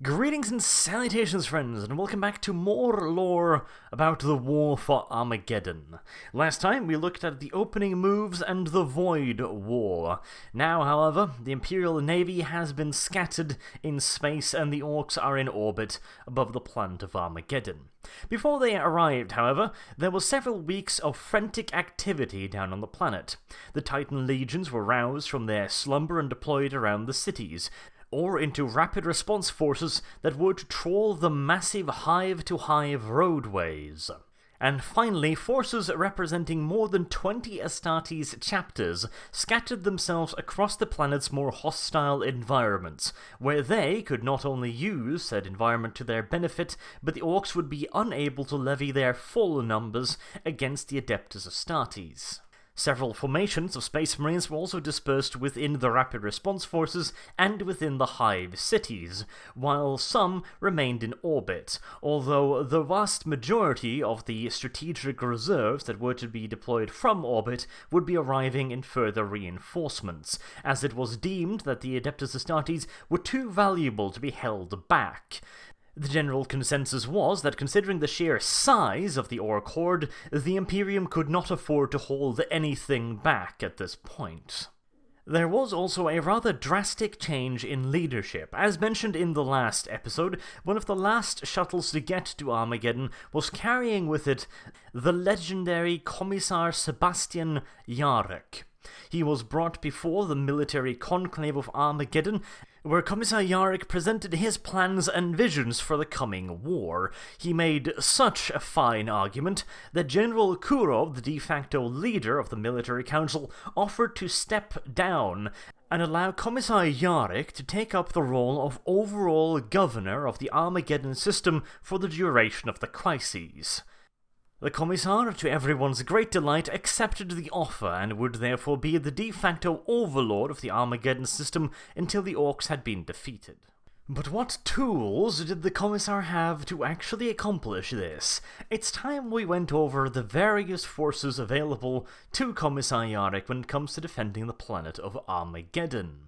Greetings and salutations, friends, and welcome back to more lore about the war for Armageddon. Last time we looked at the opening moves and the Void War. Now, however, the Imperial Navy has been scattered in space and the Orks are in orbit above the planet of Armageddon. Before they arrived, however, there were several weeks of frantic activity down on the planet. The Titan legions were roused from their slumber and deployed around the cities, or into rapid response forces that would trawl the massive hive-to-hive roadways. And finally, forces representing more than 20 Astartes chapters scattered themselves across the planet's more hostile environments, where they could not only use said environment to their benefit, but the Orks would be unable to levy their full numbers against the Adeptus Astartes. Several formations of Space Marines were also dispersed within the Rapid Response Forces and within the Hive cities, while some remained in orbit, although the vast majority of the strategic reserves that were to be deployed from orbit would be arriving in further reinforcements, as it was deemed that the Adeptus Astartes were too valuable to be held back. The general consensus was that considering the sheer size of the Ork horde, the Imperium could not afford to hold anything back at this point. There was also a rather drastic change in leadership. As mentioned in the last episode, one of the last shuttles to get to Armageddon was carrying with it the legendary Commissar Sebastian Jarek. He was brought before the military conclave of Armageddon, where Commissar Jarek presented his plans and visions for the coming war. He made such a fine argument that General Kurov, the de facto leader of the military council, offered to step down and allow Commissar Jarek to take up the role of overall governor of the Armageddon system for the duration of the crises. The Commissar, to everyone's great delight, accepted the offer and would therefore be the de facto overlord of the Armageddon system until the Orks had been defeated. But what tools did the Commissar have to actually accomplish this? It's time we went over the various forces available to Commissar Jarek when it comes to defending the planet of Armageddon.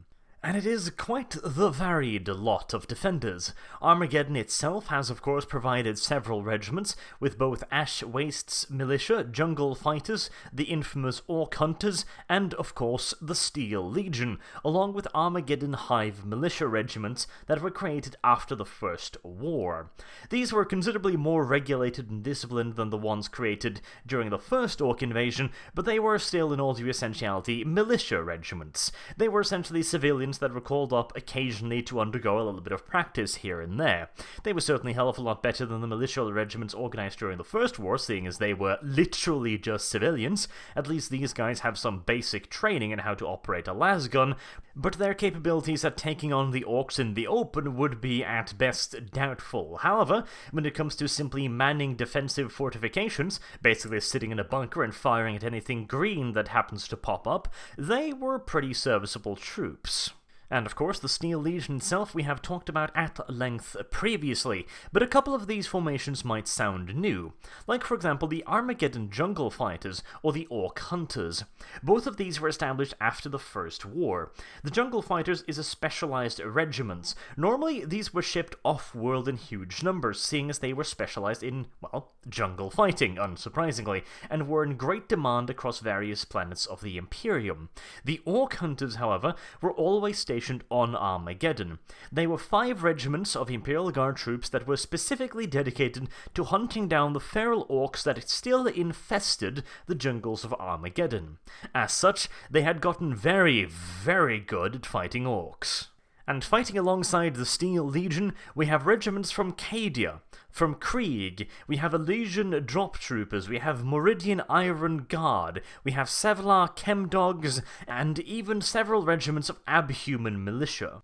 And it is quite the varied lot of defenders. Armageddon itself has of course provided several regiments, with both Ash Waste's militia, jungle fighters, the infamous Ork hunters, and of course the Steel Legion, along with Armageddon Hive militia regiments that were created after the First War. These were considerably more regulated and disciplined than the ones created during the first Ork invasion, but they were still in all due essentiality militia regiments. They were essentially civilians that were called up occasionally to undergo a little bit of practice here and there. They were certainly a hell of a lot better than the militia regiments organized during the First War, seeing as they were literally just civilians. At least these guys have some basic training in how to operate a lasgun, but their capabilities at taking on the Orks in the open would be at best doubtful. However, when it comes to simply manning defensive fortifications, basically sitting in a bunker and firing at anything green that happens to pop up, they were pretty serviceable troops. And of course, the Steel Legion itself we have talked about at length previously, but a couple of these formations might sound new, like for example the Armageddon Jungle Fighters or the Ork Hunters. Both of these were established after the First War. The Jungle Fighters is a specialized regiment. Normally, these were shipped off-world in huge numbers, seeing as they were specialized in, well, jungle fighting, unsurprisingly, and were in great demand across various planets of the Imperium. The Ork Hunters, however, were always stationed on Armageddon. They were 5 regiments of Imperial Guard troops that were specifically dedicated to hunting down the feral Orks that still infested the jungles of Armageddon. As such, they had gotten very, very good at fighting Orks. And fighting alongside the Steel Legion, we have regiments from Cadia, from Krieg, we have Elysian Drop Troopers, we have Meridian Iron Guard, we have Sevlar Chemdogs, and even several regiments of Abhuman militia.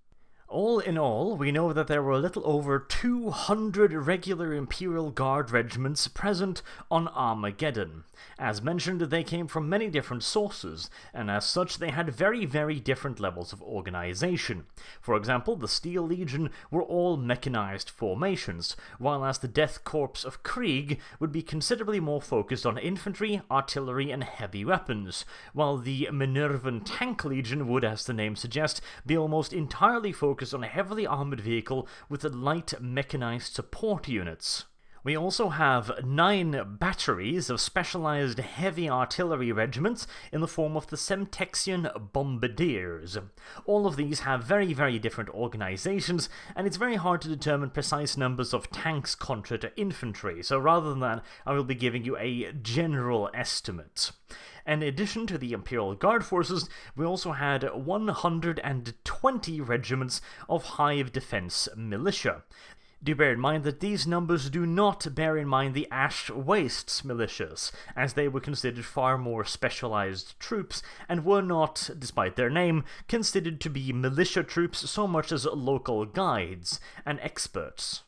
All in all, we know that there were a little over 200 regular Imperial Guard regiments present on Armageddon. As mentioned, they came from many different sources, and as such they had very, very different levels of organization. For example, the Steel Legion were all mechanized formations, while as the Death Corps of Krieg would be considerably more focused on infantry, artillery, and heavy weapons, while the Minervan Tank Legion would, as the name suggests, be almost entirely focused focused on a heavily armoured vehicle with light mechanized support units. We also have 9 batteries of specialized heavy artillery regiments in the form of the Semtexian Bombardiers. All of these have very, very different organizations, and it's very hard to determine precise numbers of tanks contra to infantry, so rather than that, I will be giving you a general estimate. In addition to the Imperial Guard forces, we also had 120 regiments of Hive Defense Militia. Do bear in mind that these numbers do not bear in mind the Ash Wastes militias, as they were considered far more specialized troops and were not, despite their name, considered to be militia troops so much as local guides and experts.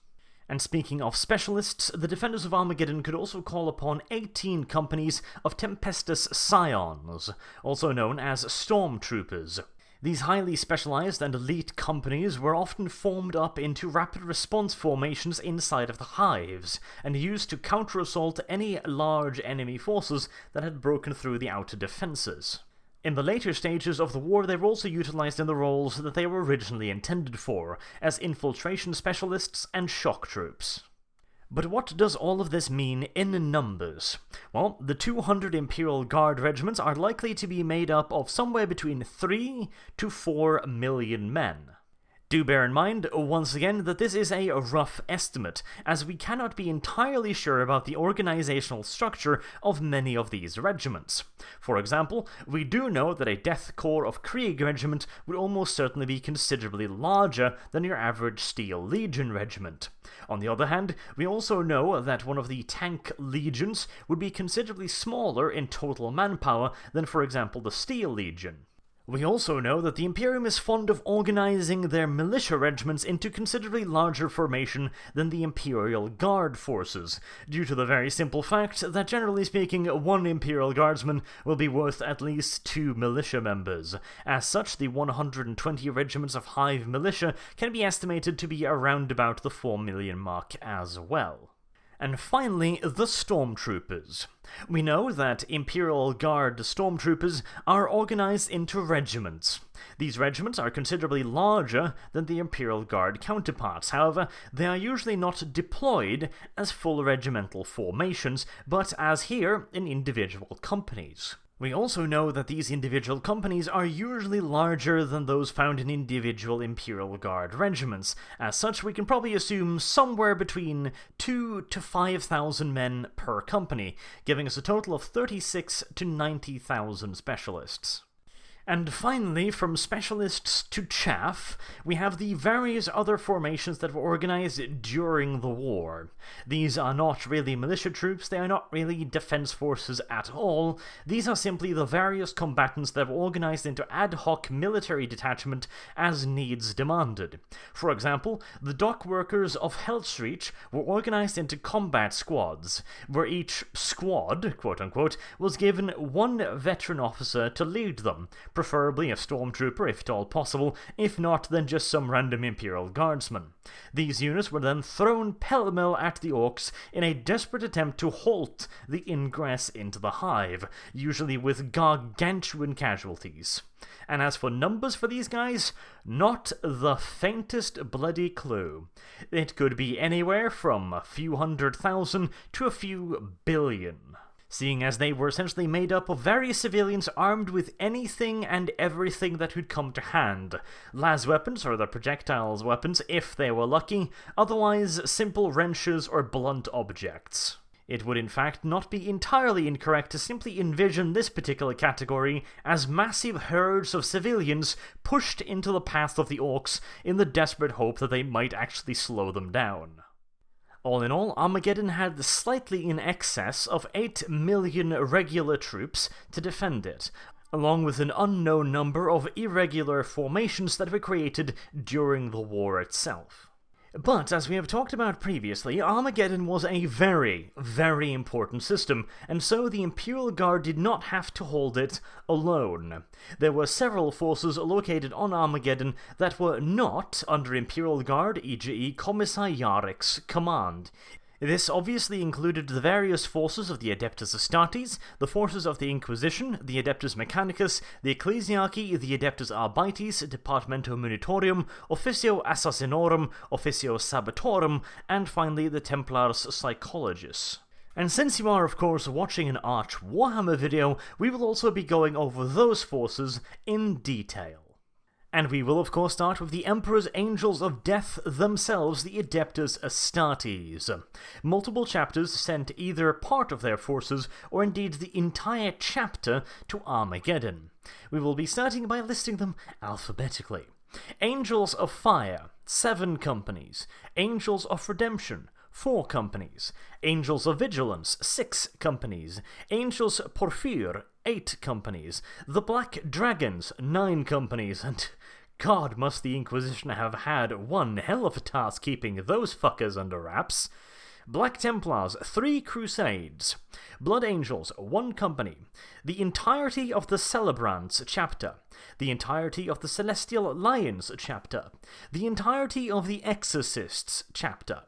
And speaking of specialists, the defenders of Armageddon could also call upon 18 companies of Tempestus Scions, also known as Stormtroopers. These highly specialized and elite companies were often formed up into rapid response formations inside of the hives, and used to counter-assault any large enemy forces that had broken through the outer defenses. In the later stages of the war, they were also utilized in the roles that they were originally intended for, as infiltration specialists and shock troops. But what does all of this mean in numbers? Well, the 200 Imperial Guard regiments are likely to be made up of somewhere between 3 to 4 million men. Do bear in mind, once again, that this is a rough estimate, as we cannot be entirely sure about the organizational structure of many of these regiments. For example, we do know that a Death Corps of Krieg regiment would almost certainly be considerably larger than your average Steel Legion regiment. On the other hand, we also know that one of the Tank Legions would be considerably smaller in total manpower than, for example, the Steel Legion. We also know that the Imperium is fond of organizing their militia regiments into considerably larger formation than the Imperial Guard forces, due to the very simple fact that, generally speaking, one Imperial Guardsman will be worth at least 2 militia members. As such, the 120 regiments of Hive Militia can be estimated to be around about the 4 million mark as well. And finally, the Stormtroopers. We know that Imperial Guard Stormtroopers are organized into regiments. These regiments are considerably larger than the Imperial Guard counterparts. However, they are usually not deployed as full regimental formations, but as here, in individual companies. We also know that these individual companies are usually larger than those found in individual Imperial Guard regiments. As such, we can probably assume somewhere between 2,000 to 5,000 men per company, giving us a total of 36,000 to 90,000 specialists. And finally, from specialists to chaff, we have the various other formations that were organized during the war. These are not really militia troops, they are not really defense forces at all. These are simply the various combatants that were organized into ad hoc military detachment as needs demanded. For example, the dock workers of Hellstreet were organized into combat squads, where each squad, quote-unquote, was given one veteran officer to lead them, preferably a stormtrooper if at all possible, if not then just some random Imperial Guardsman. These units were then thrown pell-mell at the Orks in a desperate attempt to halt the ingress into the hive, usually with gargantuan casualties. And as for numbers for these guys, not the faintest bloody clue. It could be anywhere from a few 100,000 to a few billion, seeing as they were essentially made up of various civilians armed with anything and everything that would come to hand. Las weapons, or the projectiles weapons, if they were lucky, otherwise simple wrenches or blunt objects. It would in fact not be entirely incorrect to simply envision this particular category as massive herds of civilians pushed into the path of the Orks in the desperate hope that they might actually slow them down. All in all, Armageddon had slightly in excess of 8 million regular troops to defend it, along with an unknown number of irregular formations that were created during the war itself. But, as we have talked about previously, Armageddon was a very, very important system, and so the Imperial Guard did not have to hold it alone. There were several forces located on Armageddon that were not under Imperial Guard, e.g. Kommissariat's command. This obviously included the various forces of the Adeptus Astartes, the forces of the Inquisition, the Adeptus Mechanicus, the Ecclesiarchy, the Adeptus Arbites, Departamento Munitorium, Officio Assassinorum, Officio Sabatorum, and finally the Templars Psychologists. And since you are of course watching an Arch Warhammer video, we will also be going over those forces in detail. And we will of course start with the Emperor's Angels of Death themselves, the Adeptus Astartes. Multiple chapters sent either part of their forces, or indeed the entire chapter, to Armageddon. We will be starting by listing them alphabetically. Angels of Fire, 7 companies. Angels of Redemption, 4 companies. Angels of Vigilance, 6 companies. Angels Porphyr, 8 companies. The Black Dragons, 9 companies, and God must the Inquisition have had one hell of a task keeping those fuckers under wraps. Black Templars, 3 crusades. Blood Angels, 1 company. The entirety of the Celebrants chapter. The entirety of the Celestial Lions chapter. The entirety of the Exorcists chapter.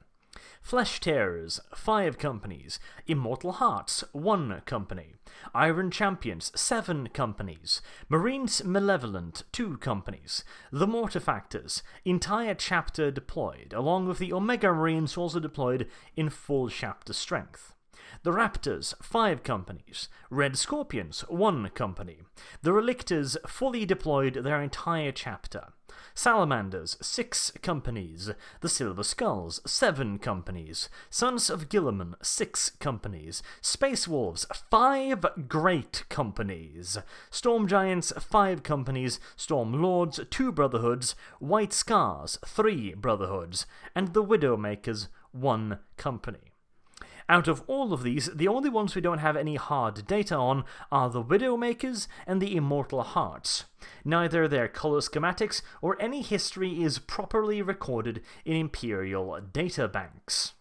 Flesh Tearers, 5 companies. Immortal Hearts, 1 company. Iron Champions, 7 companies. Marines Malevolent, 2 companies. The Mortifactors, entire chapter deployed, along with the Omega Marines also deployed in full chapter strength. The Raptors, 5 companies. Red Scorpions, 1 company. The Relictors fully deployed their entire chapter. Salamanders, 6 companies. The Silver Skulls, 7 companies. Sons of Guilliman, 6 companies. Space Wolves, 5 great companies. Storm Giants, 5 companies. Storm Lords, 2 brotherhoods. White Scars, 3 brotherhoods. And the Widowmakers, 1 company. Out of all of these, the only ones we don't have any hard data on are the Widowmakers and the Immortal Hearts. Neither their color schematics or any history is properly recorded in Imperial databanks.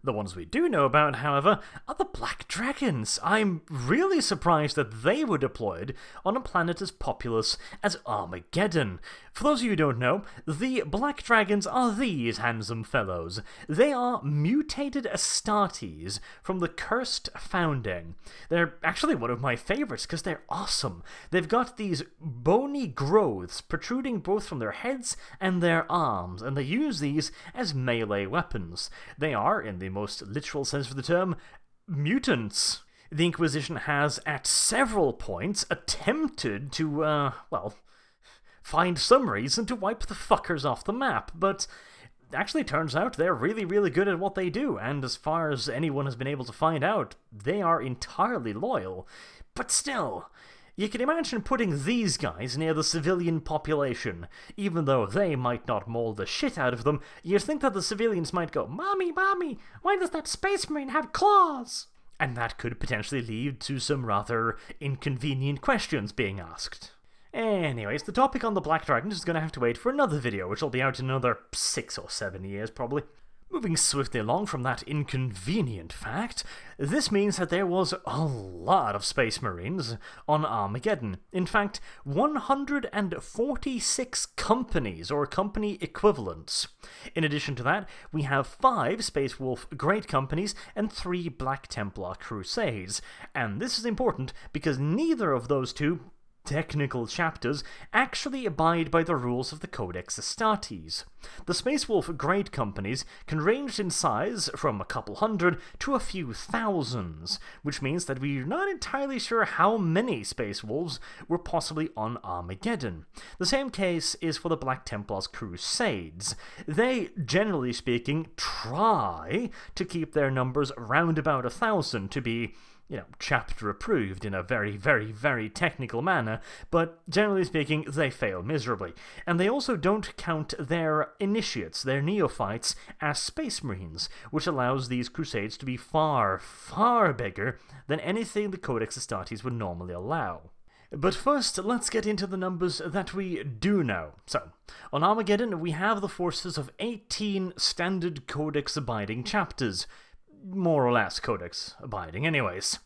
The ones we do know about, however, are the Black Dragons. I'm really surprised that they were deployed on a planet as populous as Armageddon. For those of you who don't know, the Black Dragons are these handsome fellows. They are mutated Astartes from the Cursed Founding. They're actually one of my favorites because they're awesome. They've got these bony growths protruding both from their heads and their arms, and they use these as melee weapons. They are, in the most literal sense of the term, mutants. The Inquisition has, at several points, attempted to, find some reason to wipe the fuckers off the map, but actually turns out they're really, really good at what they do, and as far as anyone has been able to find out, they are entirely loyal. But still, you can imagine putting these guys near the civilian population. Even though they might not maul the shit out of them, you'd think that the civilians might go, "Mommy, mommy, why does that space marine have claws?" And that could potentially lead to some rather inconvenient questions being asked. Anyways, the topic on the Black Dragons is going to have to wait for another video, which will be out in another 6 or 7 years, probably. Moving swiftly along from that inconvenient fact, this means that there was a lot of Space Marines on Armageddon. In fact, 146 companies, or company equivalents. In addition to that, we have 5 Space Wolf Great Companies and 3 Black Templar Crusades. And this is important because neither of those two technical chapters actually abide by the rules of the Codex Astartes. The Space Wolf Great Companies can range in size from a couple hundred to a few thousands, which means that we're not entirely sure how many Space Wolves were possibly on Armageddon. The same case is for the Black Templars Crusades. They, generally speaking, try to keep their numbers round about 1,000 to be, chapter approved in a very, very, very technical manner, but generally speaking, they fail miserably. And they also don't count their initiates, their neophytes, as Space Marines, which allows these crusades to be far, far bigger than anything the Codex Astartes would normally allow. But first, let's get into the numbers that we do know. So, on Armageddon, we have the forces of 18 standard Codex-abiding chapters, more or less Codex abiding anyways,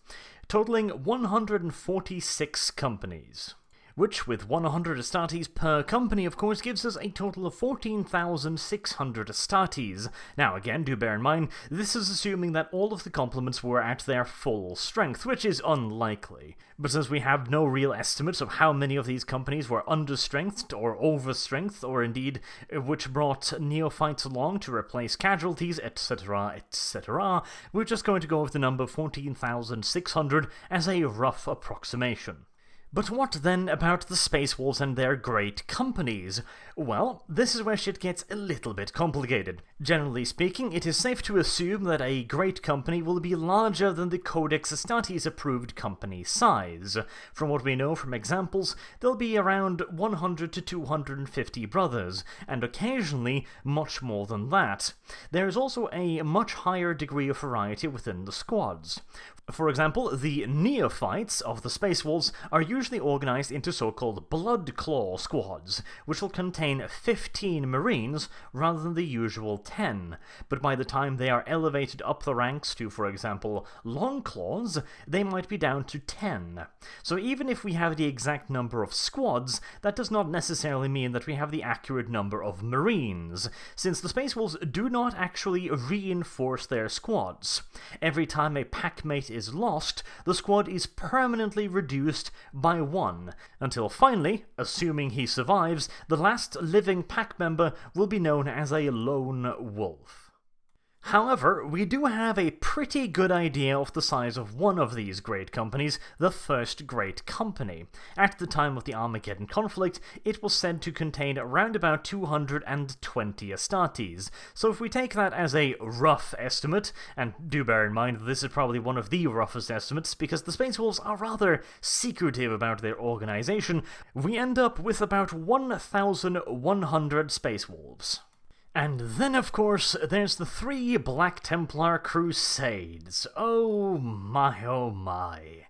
totaling 146 companies. which with 100 Astartes per company of course gives us a total of 14,600 Astartes. Now again, do bear in mind, this is assuming that all of the complements were at their full strength, which is unlikely. But since we have no real estimates of how many of these companies were understrengthed or overstrengthed, or indeed which brought neophytes along to replace casualties, etc., etc., we're just going to go with the number 14,600 as a rough approximation. But what then about the Space Wolves and their great companies? Well, this is where shit gets a little bit complicated. Generally speaking, it is safe to assume that a great company will be larger than the Codex Astartes approved company size. From what we know from examples, there'll be around 100 to 250 brothers, and occasionally much more than that. There is also a much higher degree of variety within the squads. For example, the neophytes of the Space Wolves are usually organized into so-called Blood Claw squads, which will contain 15 Marines rather than the usual 10, but by the time they are elevated up the ranks to, for example, Long Claws, they might be down to 10. So even if we have the exact number of squads, that does not necessarily mean that we have the accurate number of Marines, since the Space Wolves do not actually reinforce their squads. Every time a packmate is lost, the squad is permanently reduced by 1, until finally, assuming he survives, the last living pack member will be known as a lone wolf. However, we do have a pretty good idea of the size of one of these great companies, the First Great Company. At the time of the Armageddon conflict, it was said to contain around about 220 Astartes, so if we take that as a rough estimate, and do bear in mind that this is probably one of the roughest estimates because the Space Wolves are rather secretive about their organization, we end up with about 1,100 Space Wolves. And then, of course, there's the 3 Black Templar Crusades. Oh my, oh my.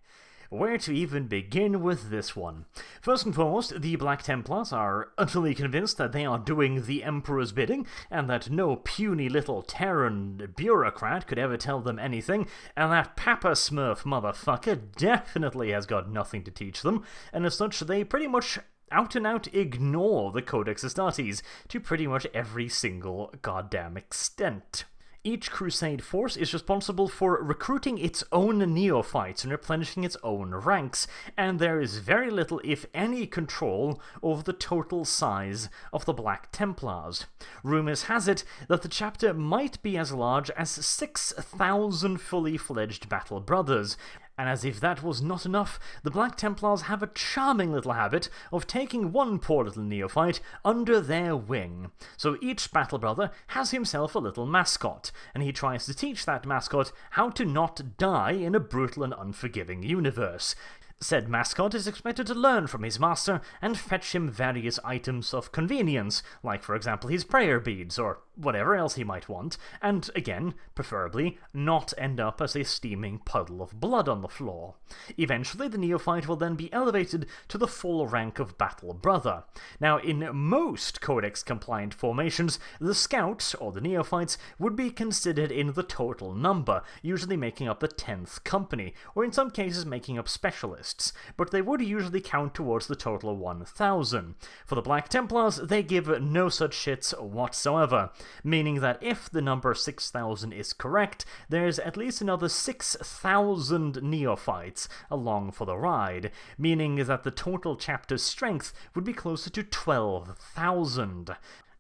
Where to even begin with this one? First and foremost, the Black Templars are utterly convinced that they are doing the Emperor's bidding, and that no puny little Terran bureaucrat could ever tell them anything, and that Papa Smurf motherfucker definitely has got nothing to teach them, and as such they pretty much out and out ignore the Codex Astartes to pretty much every single goddamn extent. Each Crusade force is responsible for recruiting its own neophytes and replenishing its own ranks, and there is very little, if any, control over the total size of the Black Templars. Rumours has it that the chapter might be as large as 6,000 fully fledged battle brothers. And as if that was not enough, the Black Templars have a charming little habit of taking one poor little neophyte under their wing. So each battle brother has himself a little mascot, and he tries to teach that mascot how to not die in a brutal and unforgiving universe. Said mascot is expected to learn from his master and fetch him various items of convenience, like for example his prayer beads or whatever else he might want, and again, preferably, not end up as a steaming puddle of blood on the floor. Eventually the neophyte will then be elevated to the full rank of battle brother. Now in most Codex-compliant formations, the scouts, or the neophytes, would be considered in the total number, usually making up the 10th company, or in some cases making up specialists, but they would usually count towards the total of 1,000. For the Black Templars, they give no such shits whatsoever, meaning that if the number 6,000 is correct, there's at least another 6,000 neophytes along for the ride, meaning that the total chapter's strength would be closer to 12,000.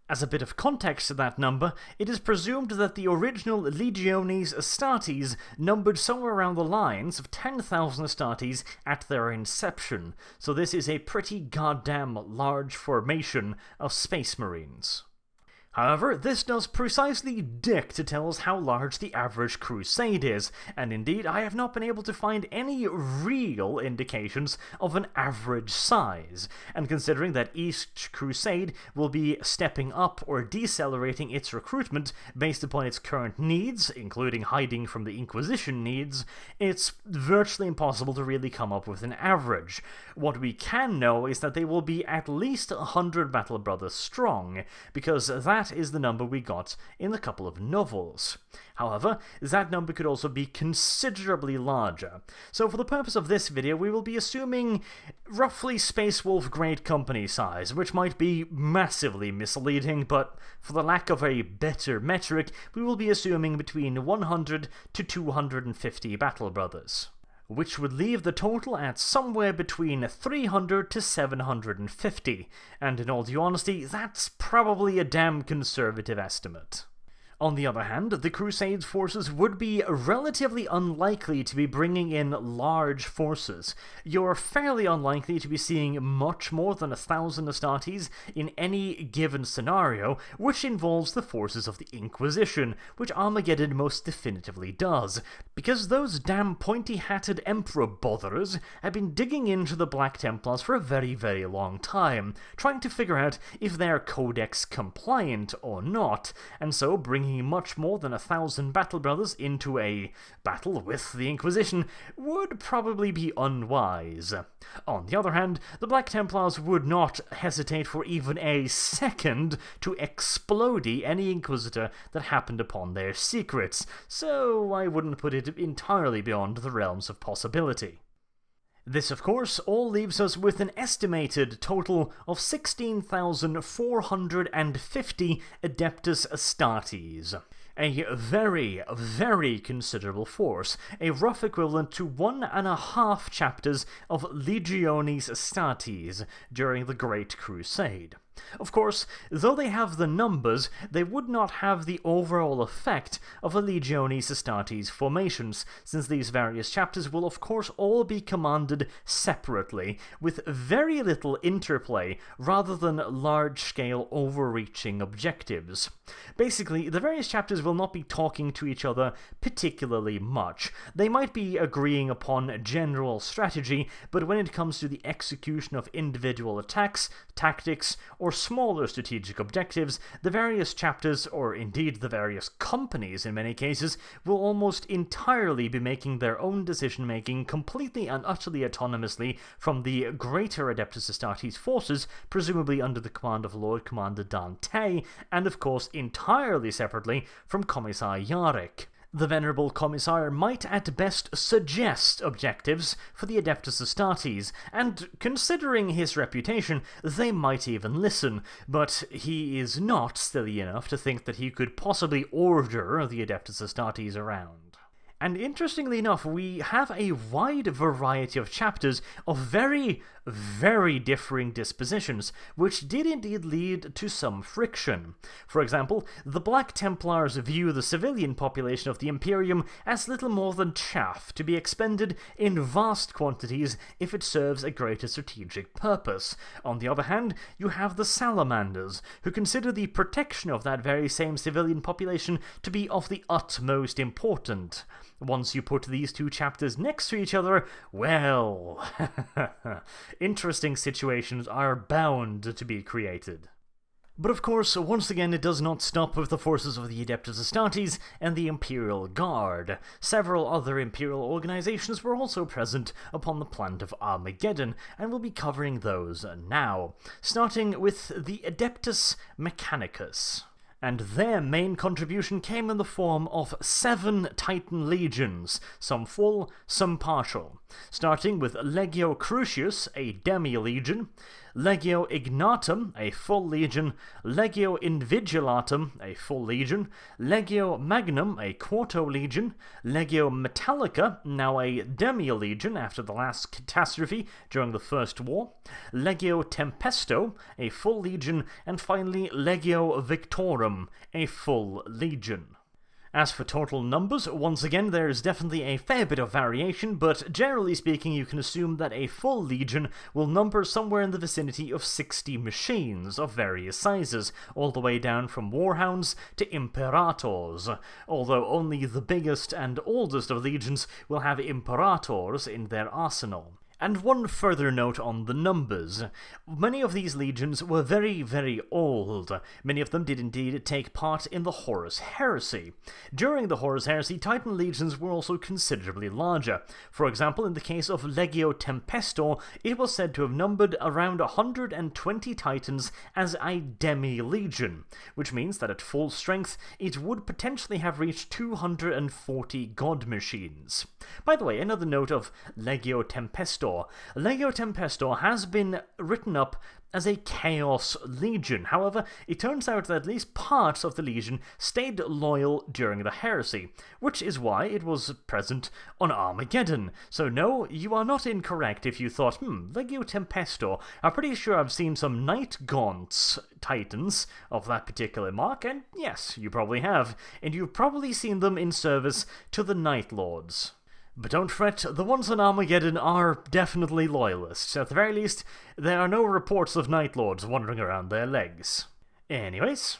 As a bit of context to that number, it is presumed that the original Legiones Astartes numbered somewhere around the lines of 10,000 Astartes at their inception, so this is a pretty goddamn large formation of Space Marines. However, this does precisely dick to tell us how large the average crusade is, and indeed I have not been able to find any real indications of an average size, and considering that each crusade will be stepping up or decelerating its recruitment based upon its current needs, including hiding from the Inquisition needs, it's virtually impossible to really come up with an average. What we can know is that they will be at least 100 Battle Brothers strong, because that that is the number we got in a couple of novels. However, that number could also be considerably larger. So for the purpose of this video, we will be assuming roughly Space Wolf Great Company size, which might be massively misleading, but for the lack of a better metric, we will be assuming between 100 to 250 Battle Brothers, which would leave the total at somewhere between 300 to 750, and in all due honesty, that's probably a damn conservative estimate. On the other hand, the Crusades forces would be relatively unlikely to be bringing in large forces. You're fairly unlikely to be seeing much more than 1,000 Astartes in any given scenario, which involves the forces of the Inquisition, which Armageddon most definitively does, because those damn pointy-hatted Emperor botherers have been digging into the Black Templars for a very, very long time, trying to figure out if they're Codex compliant or not, and so bringing much more than 1,000 Battle Brothers into a battle with the Inquisition would probably be unwise. On the other hand, the Black Templars would not hesitate for even a second to explode any Inquisitor that happened upon their secrets, so I wouldn't put it entirely beyond the realms of possibility. This, of course, all leaves us with an estimated total of 16,450 Adeptus Astartes. A very, very considerable force, a rough equivalent to 1.5 chapters of Legionis Astartes during the Great Crusade. Of course, though they have the numbers, they would not have the overall effect of the Legionis Astartes formations, since these various chapters will of course all be commanded separately, with very little interplay rather than large-scale overreaching objectives. Basically, the various chapters will not be talking to each other particularly much. They might be agreeing upon general strategy, but when it comes to the execution of individual attacks, tactics, or smaller strategic objectives, the various chapters, or indeed the various companies in many cases, will almost entirely be making their own decision-making completely and utterly autonomously from the greater Adeptus Astartes forces, presumably under the command of Lord Commander Dante, and of course entirely separately from Commissar Yarrick. The Venerable Commissar might at best suggest objectives for the Adeptus Astartes, and considering his reputation, they might even listen, but he is not silly enough to think that he could possibly order the Adeptus Astartes around. And interestingly enough, we have a wide variety of chapters of very, very differing dispositions, which did indeed lead to some friction. For example, the Black Templars view the civilian population of the Imperium as little more than chaff to be expended in vast quantities if it serves a greater strategic purpose. On the other hand, you have the Salamanders, who consider the protection of that very same civilian population to be of the utmost importance. Once you put these two chapters next to each other, well, interesting situations are bound to be created. But of course, once again, it does not stop with the forces of the Adeptus Astartes and the Imperial Guard. Several other Imperial organizations were also present upon the planet of Armageddon, and we'll be covering those now, starting with the Adeptus Mechanicus. And their main contribution came in the form of 7 Titan legions, some full, some partial, starting with Legio Crucius, a demi-legion, Legio Ignatum, a full legion, Legio Invigilatum, a full legion, Legio Magnum, a quarto legion, Legio Metallica, now a demi-legion after the last catastrophe during the First War, Legio Tempesto, a full legion, and finally Legio Victorum, a full legion. As for total numbers, once again there is definitely a fair bit of variation, but generally speaking you can assume that a full legion will number somewhere in the vicinity of 60 machines of various sizes, all the way down from warhounds to imperators, although only the biggest and oldest of legions will have imperators in their arsenal. And one further note on the numbers. Many of these legions were very, very old. Many of them did indeed take part in the Horus Heresy. During the Horus Heresy, Titan legions were also considerably larger. For example, in the case of Legio Tempestor, it was said to have numbered around 120 Titans as a demi-legion, which means that at full strength, it would potentially have reached 240 god machines. By the way, another note of Legio Tempestor. Legio Tempestor has been written up as a Chaos Legion. However, it turns out that at least parts of the Legion stayed loyal during the Heresy, which is why it was present on Armageddon. So no, you are not incorrect if you thought, Legio Tempestor, I'm pretty sure I've seen some Night Gaunts Titans of that particular mark, and yes, you probably have, and you've probably seen them in service to the Night Lords. But don't fret, the ones on Armageddon are definitely loyalists. At the very least, there are no reports of Night Lords wandering around their legs. Anyways,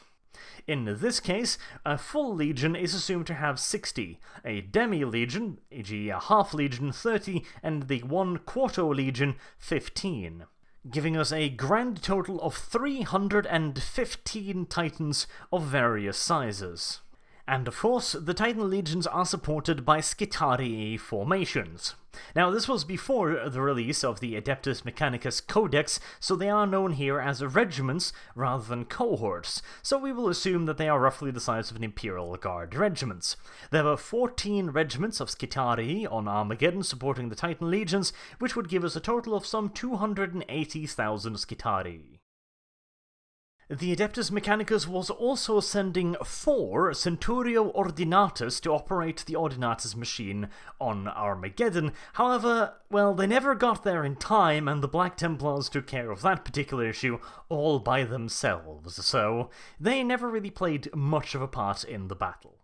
in this case, a full legion is assumed to have 60, a demi-legion, e.g. a half-legion 30, and the 1/4 legion 15. Giving us a grand total of 315 Titans of various sizes. And of course, the Titan legions are supported by Skitarii formations. Now, this was before the release of the Adeptus Mechanicus Codex, so they are known here as regiments rather than cohorts, so we will assume that they are roughly the size of an Imperial Guard regiments. There were 14 regiments of Skitarii on Armageddon supporting the Titan legions, which would give us a total of some 280,000 Skitarii. The Adeptus Mechanicus was also sending 4 Centurio Ordinatus to operate the Ordinatus machine on Armageddon. However, well, they never got there in time, and the Black Templars took care of that particular issue all by themselves, so they never really played much of a part in the battle.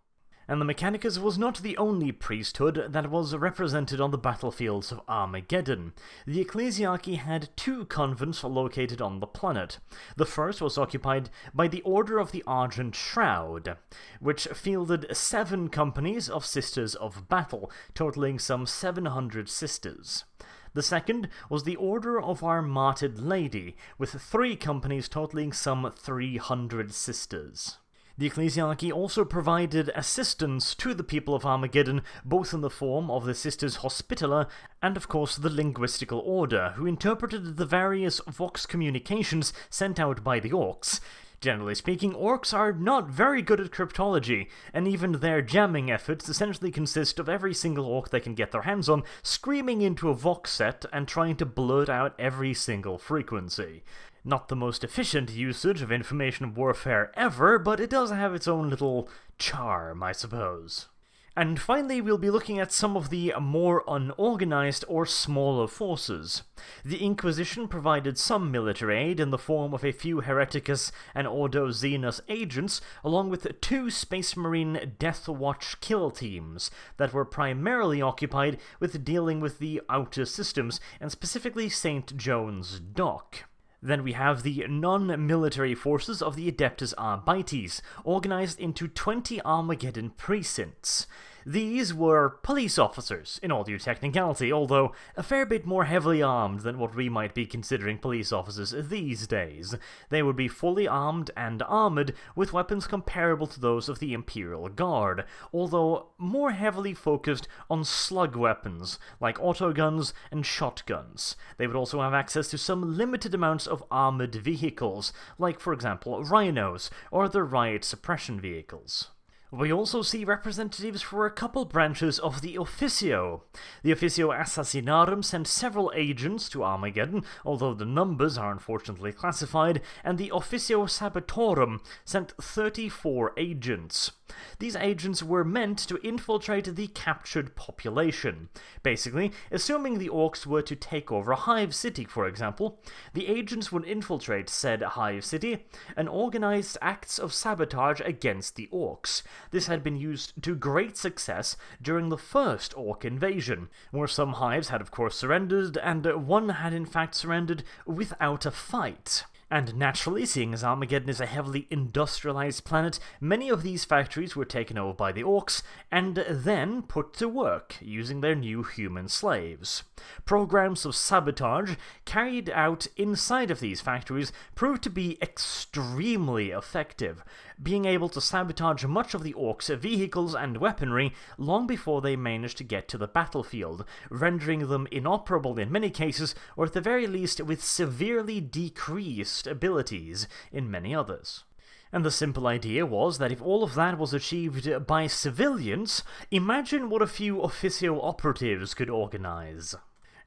And the Mechanicus was not the only priesthood that was represented on the battlefields of Armageddon. The Ecclesiarchy had 2 convents located on the planet. The first was occupied by the Order of the Argent Shroud, which fielded 7 companies of Sisters of Battle, totaling some 700 sisters. The second was the Order of Our Martyred Lady, with 3 companies totaling some 300 sisters. The Ecclesiarchy also provided assistance to the people of Armageddon, both in the form of the Sisters Hospitaller and, of course, the Linguistical Order, who interpreted the various Vox communications sent out by the Orks. Generally speaking, Orks are not very good at cryptology, and even their jamming efforts essentially consist of every single Ork they can get their hands on screaming into a Vox set and trying to blurt out every single frequency. Not the most efficient usage of information warfare ever, but it does have its own little charm, I suppose. And finally, we'll be looking at some of the more unorganized or smaller forces. The Inquisition provided some military aid in the form of a few Hereticus and Ordo Xenos agents, along with 2 Space Marine Death Watch kill teams that were primarily occupied with dealing with the outer systems, and specifically St. John's Dock. Then we have the non-military forces of the Adeptus Astartes, organized into 20 Armageddon precincts. These were police officers, in all due technicality, although a fair bit more heavily armed than what we might be considering police officers these days. They would be fully armed and armored, with weapons comparable to those of the Imperial Guard, although more heavily focused on slug weapons, like autoguns and shotguns. They would also have access to some limited amounts of armored vehicles, like, for example, rhinos, or the riot suppression vehicles. We also see representatives for a couple branches of the Officio. The Officio Assassinarum sent several agents to Armageddon, although the numbers are unfortunately classified, and the Officio Sabotorum sent 34 agents. These agents were meant to infiltrate the captured population. Basically, assuming the Orks were to take over a hive city, for example, the agents would infiltrate said hive city and organize acts of sabotage against the Orks. This had been used to great success during the first Ork invasion, where some hives had of course surrendered, and one had in fact surrendered without a fight. And naturally, seeing as Armageddon is a heavily industrialized planet, many of these factories were taken over by the Orks and then put to work using their new human slaves. Programs of sabotage carried out inside of these factories proved to be extremely effective, being able to sabotage much of the Orks' vehicles and weaponry long before they managed to get to the battlefield, rendering them inoperable in many cases, or at the very least with severely decreased abilities in many others. And the simple idea was that if all of that was achieved by civilians, imagine what a few officio operatives could organize.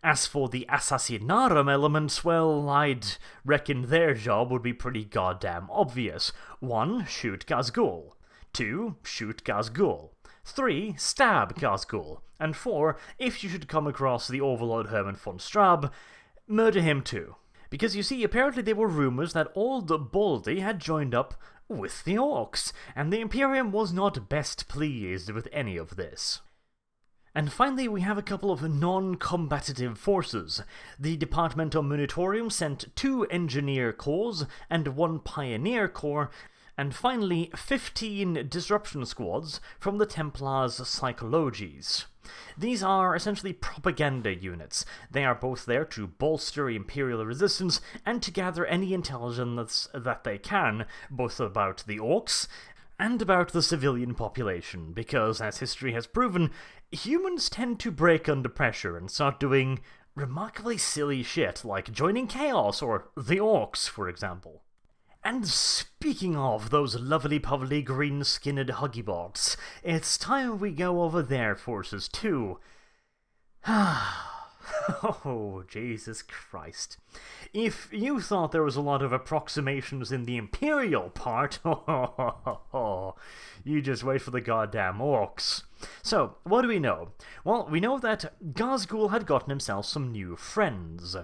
As for the assassinarum elements, well, I'd reckon their job would be pretty goddamn obvious. 1. Shoot Ghazghul. 2. Shoot Ghazghul. 3. Stab Ghazghul. And 4. If you should come across the Overlord Hermann von Straub, murder him too. Because you see, apparently there were rumours that old Baldy had joined up with the Orks, and the Imperium was not best pleased with any of this. And finally, we have a couple of non-combative forces. The Departmentum Munitorium sent 2 Engineer Corps and 1 Pioneer Corps, and finally 15 Disruption Squads from the Templars Psychologies. These are essentially propaganda units. They are both there to bolster Imperial resistance and to gather any intelligence that they can, both about the Orks and about the civilian population, because, as history has proven, humans tend to break under pressure and start doing remarkably silly shit, like joining Chaos or the Orks, for example. And speaking of those lovely-povely green-skinned huggybots, it's time we go over their forces too. Oh, Jesus Christ. If you thought there was a lot of approximations in the Imperial part, you just wait for the goddamn Orks. So, what do we know? Well, we know that Ghazghul had gotten himself some new friends.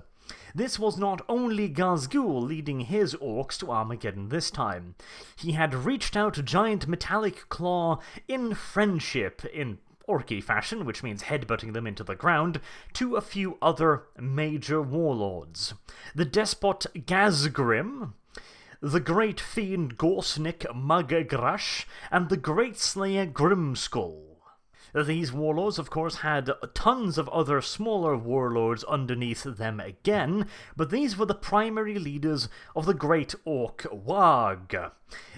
This was not only Ghazghul leading his Orks to Armageddon this time. He had reached out a giant metallic claw in friendship, in Orky fashion, which means headbutting them into the ground, to a few other major warlords. The despot Gazgrim, the great fiend Gorsnik Magagrash, and the great slayer Grimskull. These warlords, of course, had tons of other smaller warlords underneath them again, but these were the primary leaders of the Great Ork Wag.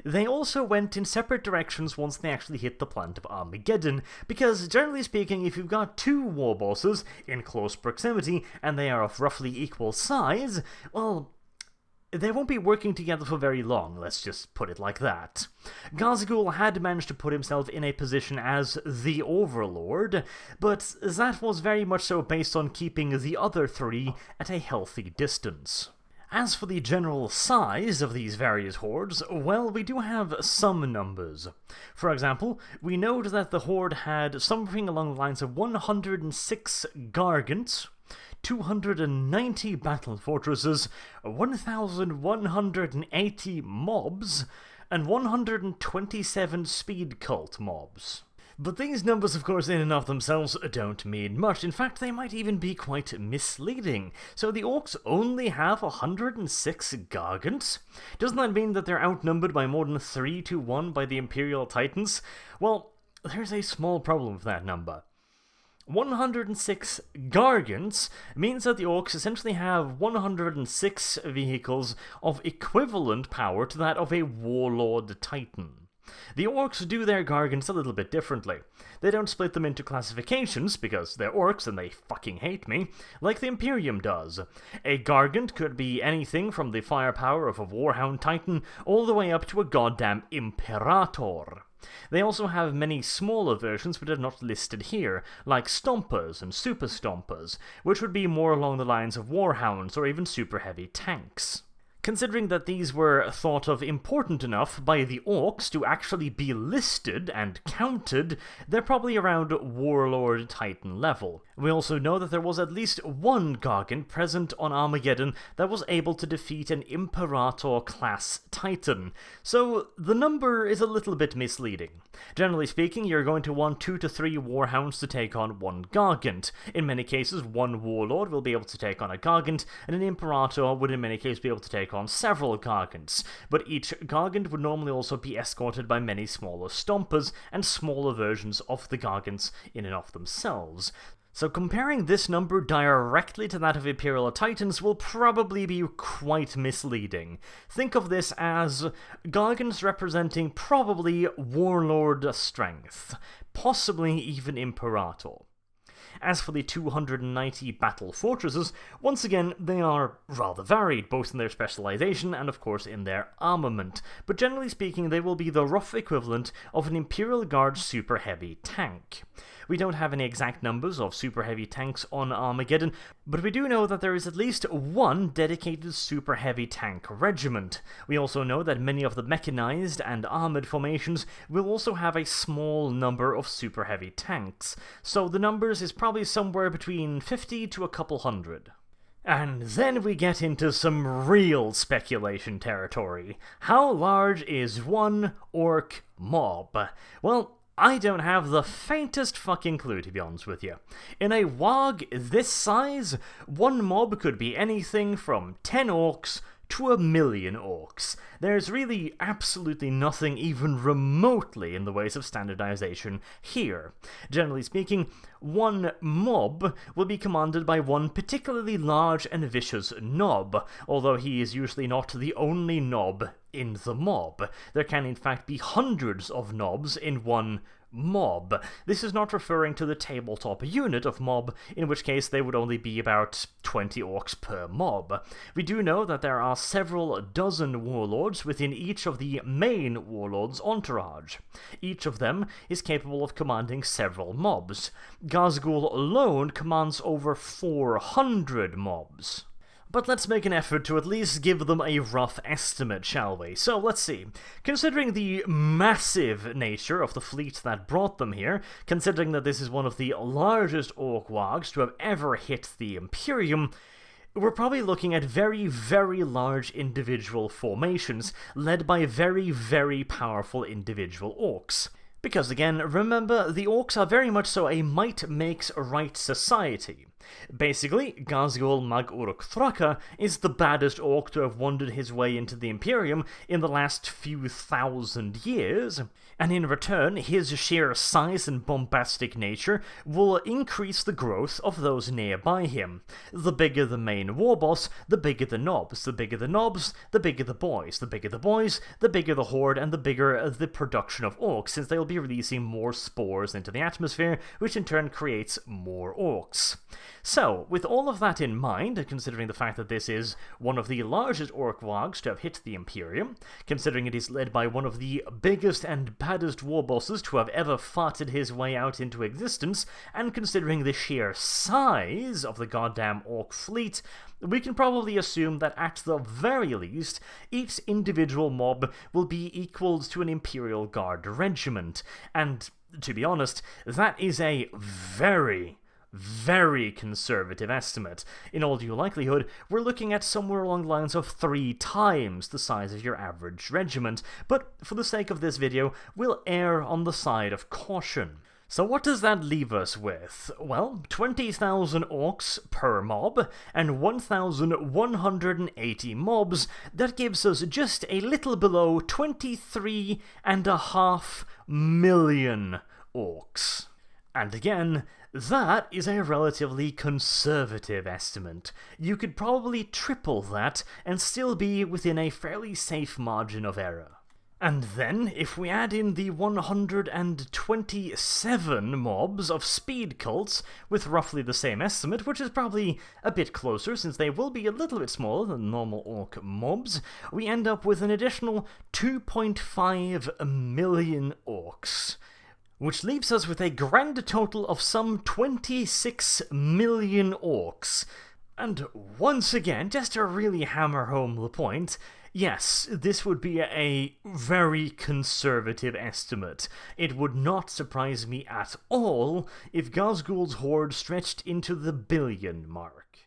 They also went in separate directions once they actually hit the planet of Armageddon, because, generally speaking, if you've got 2 war bosses in close proximity, and they are of roughly equal size, well, they won't be working together for very long, let's just put it like that. Ghazghul had managed to put himself in a position as the Overlord, but that was very much so based on keeping the other 3 at a healthy distance. As for the general size of these various hordes, well, we do have some numbers. For example, we know that the horde had something along the lines of 106 Gargants, 290 battle fortresses, 1,180 mobs, and 127 speed cult mobs. But these numbers, of course, in and of themselves don't mean much. In fact, they might even be quite misleading. So the Orks only have 106 Gargants? Doesn't that mean that they're outnumbered by more than 3-1 by the Imperial Titans? Well, there's a small problem with that number. 106 Gargants means that the Orks essentially have 106 vehicles of equivalent power to that of a Warlord Titan. The Orks do their Gargants a little bit differently. They don't split them into classifications, because they're Orks and they fucking hate me, like the Imperium does. A Gargant could be anything from the firepower of a Warhound Titan all the way up to a goddamn Imperator. They also have many smaller versions which are not listed here, like Stompers and Super Stompers, which would be more along the lines of Warhounds or even super heavy tanks. Considering that these were thought of important enough by the Orks to actually be listed and counted, they're probably around Warlord Titan level. We also know that there was at least one Gargant present on Armageddon that was able to defeat an Imperator-class Titan, so the number is a little bit misleading. Generally speaking, you're going to want 2 to 3 Warhounds to take on one Gargant. In many cases, one Warlord will be able to take on a Gargant, and an Imperator would in many cases be able to take on on several gargants, but each gargant would normally also be escorted by many smaller stompers and smaller versions of the gargants in and of themselves. So comparing this number directly to that of Imperial Titans will probably be quite misleading. Think of this as gargants representing probably warlord strength, possibly even Imperator. As for the 290 battle fortresses, once again, they are rather varied, both in their specialization and of course in their armament, but generally speaking they will be the rough equivalent of an Imperial Guard super heavy tank. We don't have any exact numbers of super heavy tanks on Armageddon, but we do know that there is at least one dedicated super heavy tank regiment. We also know that many of the mechanized and armored formations will also have a small number of super heavy tanks, so the numbers is probably somewhere between 50 to a couple hundred. And then we get into some real speculation territory. How large is one orc mob? Well, I don't have the faintest fucking clue, to be honest with you. In a WOG this size, one mob could be anything from 10 orcs to 1,000,000 orcs. There's really absolutely nothing even remotely in the ways of standardization here. Generally speaking, one mob will be commanded by one particularly large and vicious nob, although he is usually not the only nob in the mob. There can in fact be hundreds of nobs in one mob. This is not referring to the tabletop unit of mob, in which case they would only be about 20 orcs per mob. We do know that there are several dozen warlords within each of the main warlords' entourage. Each of them is capable of commanding several mobs. Ghazghul alone commands over 400 mobs. But let's make an effort to at least give them a rough estimate, shall we? So, let's see. Considering the massive nature of the fleet that brought them here, considering that this is one of the largest orc wogs to have ever hit the Imperium, we're probably looking at very, very large individual formations, led by very, very powerful individual orcs. Because again, remember, the orcs are very much so a might makes right society. Basically, Ghazghul Mag Uruk Thraka is the baddest orc to have wandered his way into the Imperium in the last few thousand years, and in return, his sheer size and bombastic nature will increase the growth of those nearby him. The bigger the main war boss, the bigger the nobs. The bigger the nobs, the bigger the boys. The bigger the boys, the bigger the horde, and the bigger the production of orcs, since they'll be releasing more spores into the atmosphere, which in turn creates more orcs. So, with all of that in mind, considering the fact that this is one of the largest orc wogs to have hit the Imperium, considering it is led by one of the biggest and baddest war bosses to have ever farted his way out into existence, and considering the sheer size of the goddamn orc fleet, we can probably assume that at the very least, each individual mob will be equal to an Imperial Guard regiment, and, to be honest, that is a very conservative estimate. In all due likelihood, we're looking at somewhere along the lines of 3 times the size of your average regiment, but for the sake of this video, we'll err on the side of caution. So what does that leave us with? Well, 20,000 orcs per mob, and 1,180 mobs. That gives us just a little below 23.5 million orcs. And again, that is a relatively conservative estimate. You could probably triple that and still be within a fairly safe margin of error. And then, if we add in the 127 mobs of speed cults, with roughly the same estimate, which is probably a bit closer since they will be a little bit smaller than normal orc mobs, we end up with an additional 2.5 million orcs, which leaves us with a grand total of some 26 million orcs. And once again, just to really hammer home the point, yes, this would be a very conservative estimate. It would not surprise me at all if Ghazghul's horde stretched into the billion mark.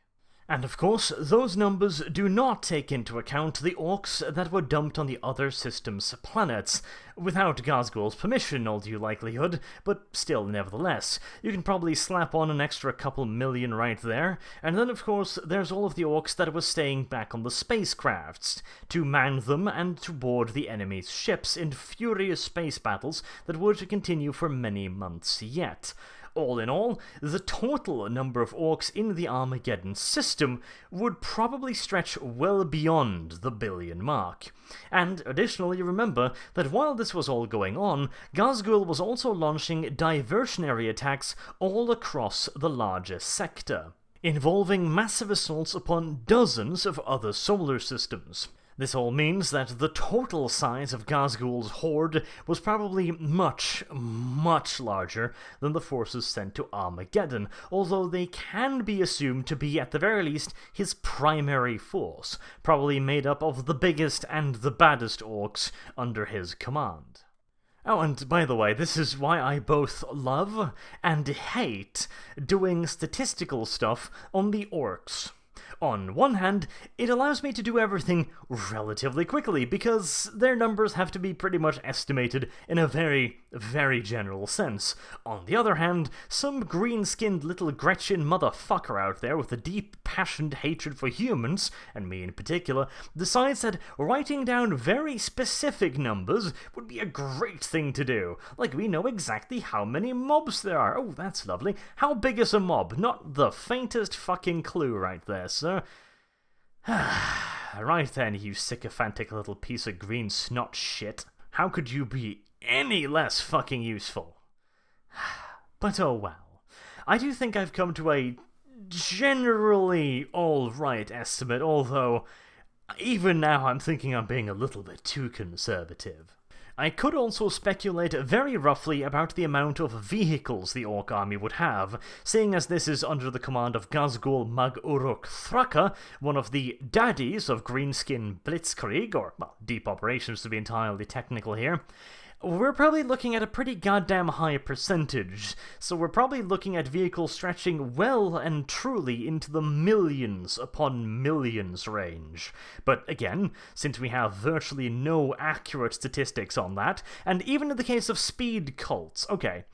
And of course, those numbers do not take into account the orcs that were dumped on the other system's planets, without Ghazghul's permission, all due likelihood, but still, nevertheless. You can probably slap on an extra couple million right there, and then of course there's all of the orcs that were staying back on the spacecrafts, to man them and to board the enemy's ships in furious space battles that would continue for many months yet. All in all, the total number of orcs in the Armageddon system would probably stretch well beyond the billion mark. And additionally, remember that while this was all going on, Ghazghul was also launching diversionary attacks all across the larger sector, involving massive assaults upon dozens of other solar systems. This all means that the total size of Ghazghul's horde was probably much, much larger than the forces sent to Armageddon, although they can be assumed to be at the very least his primary force, probably made up of the biggest and the baddest orcs under his command. Oh, and by the way, this is why I both love and hate doing statistical stuff on the orcs. On one hand, it allows me to do everything relatively quickly, because their numbers have to be pretty much estimated in a very, very general sense. On the other hand, some green-skinned little Gretchen motherfucker out there with a deep, passionate hatred for humans, and me in particular, decides that writing down very specific numbers would be a great thing to do. Like, we know exactly how many mobs there are. Oh, that's lovely. How big is a mob? Not the faintest fucking clue right there, sir. Right then, you sycophantic little piece of green snot shit. How could you be any less fucking useful? But oh well. I do think I've come to a generally alright estimate, although even now I'm thinking I'm being a little bit too conservative. I could also speculate very roughly about the amount of vehicles the Orc army would have, seeing as this is under the command of Ghazghul Mag Uruk Thraka, one of the daddies of Greenskin Blitzkrieg, or, well, deep operations to be entirely technical here. We're probably looking at a pretty goddamn high percentage, so we're probably looking at vehicles stretching well and truly into the millions upon millions range. But again, since we have virtually no accurate statistics on that, and even in the case of speed cults, okay,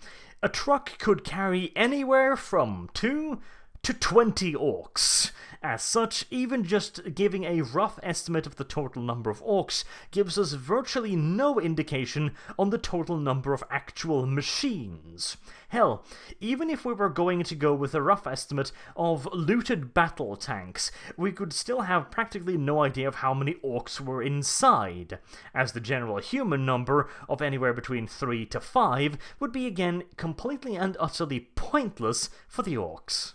a truck could carry anywhere from 2 to 20 orcs. As such, even just giving a rough estimate of the total number of orcs gives us virtually no indication on the total number of actual machines. Hell, even if we were going to go with a rough estimate of looted battle tanks, we could still have practically no idea of how many orcs were inside, as the general human number of anywhere between 3 to 5 would be again completely and utterly pointless for the orcs.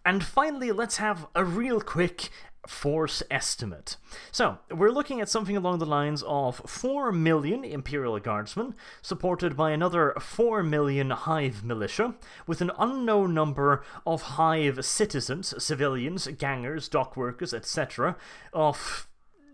And finally, let's have a real quick force estimate. So, we're looking at something along the lines of 4 million Imperial Guardsmen, supported by another 4 million Hive militia, with an unknown number of Hive citizens, civilians, gangers, dock workers, etc., of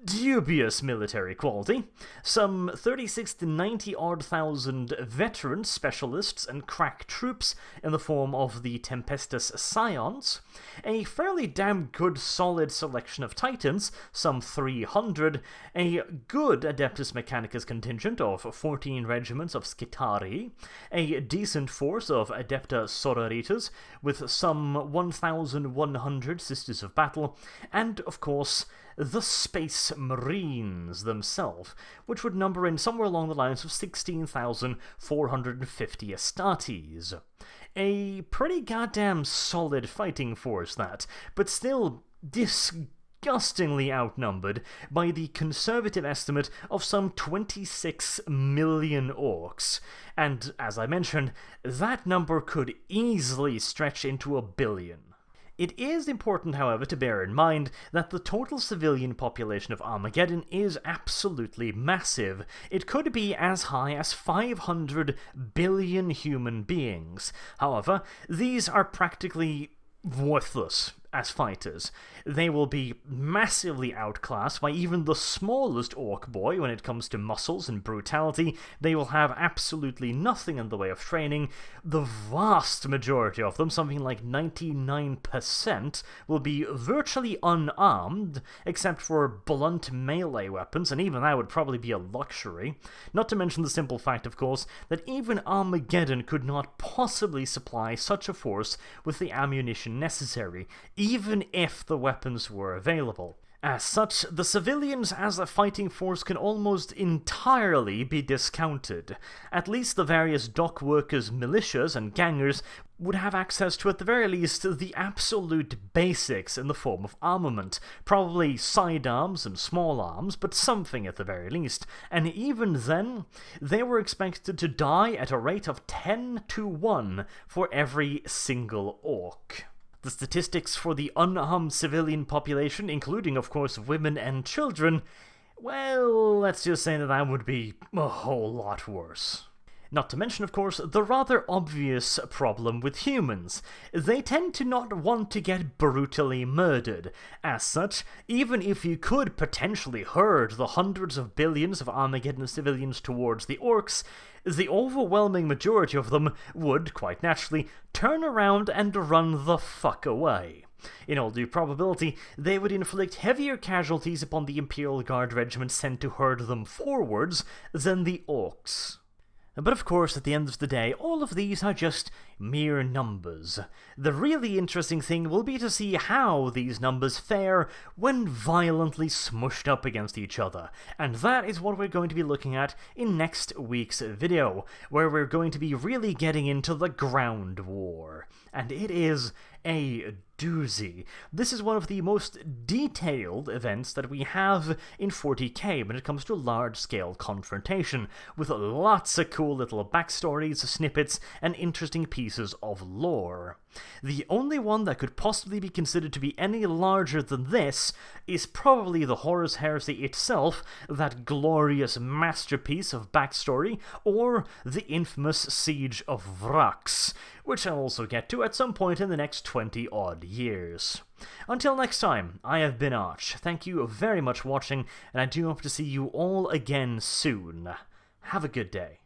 dubious military quality, some 36 to 90 odd thousand veteran specialists and crack troops in the form of the Tempestus Scions, a fairly damn good solid selection of Titans, some 300, a good Adeptus Mechanicus contingent of 14 regiments of Skitari, a decent force of Adepta Sororitas with some 1,100 Sisters of Battle, and of course the Space Marines themselves, which would number in somewhere along the lines of 16,450 Astartes. A pretty goddamn solid fighting force, that, but still disgustingly outnumbered by the conservative estimate of some 26 million orcs. And, as I mentioned, that number could easily stretch into a billion. It is important, however, to bear in mind that the total civilian population of Armageddon is absolutely massive. It could be as high as 500 billion human beings. However, these are practically worthless as fighters. They will be massively outclassed by even the smallest orc boy when it comes to muscles and brutality. They will have absolutely nothing in the way of training. The vast majority of them, something like 99%, will be virtually unarmed, except for blunt melee weapons, and even that would probably be a luxury. Not to mention the simple fact, of course, that even Armageddon could not possibly supply such a force with the ammunition necessary, even if the weapons were available. As such, the civilians as a fighting force can almost entirely be discounted. At least the various dock workers, militias, and gangers would have access to, at the very least, the absolute basics in the form of armament. Probably sidearms and small arms, but something at the very least. And even then, they were expected to die at a rate of 10 to 1 for every single orc. The statistics for the unarmed civilian population, including, of course, women and children, well, let's just say that would be a whole lot worse. Not to mention, of course, the rather obvious problem with humans. They tend to not want to get brutally murdered. As such, even if you could potentially herd the hundreds of billions of Armageddon civilians towards the Orks, the overwhelming majority of them would, quite naturally, turn around and run the fuck away. In all due probability, they would inflict heavier casualties upon the Imperial Guard regiment sent to herd them forwards than the Orks. But of course, at the end of the day, all of these are just mere numbers. The really interesting thing will be to see how these numbers fare when violently smushed up against each other, and that is what we're going to be looking at in next week's video, where we're going to be really getting into the ground war. And it is a doozy. This is one of the most detailed events that we have in 40k when it comes to large-scale confrontation, with lots of cool little backstories, snippets, and interesting pieces of lore. The only one that could possibly be considered to be any larger than this is probably the Horus Heresy itself, that glorious masterpiece of backstory, or the infamous Siege of Vrax, which I'll also get to at some point in the next 20-odd years. Until next time, I have been Arch. Thank you very much for watching, and I do hope to see you all again soon. Have a good day.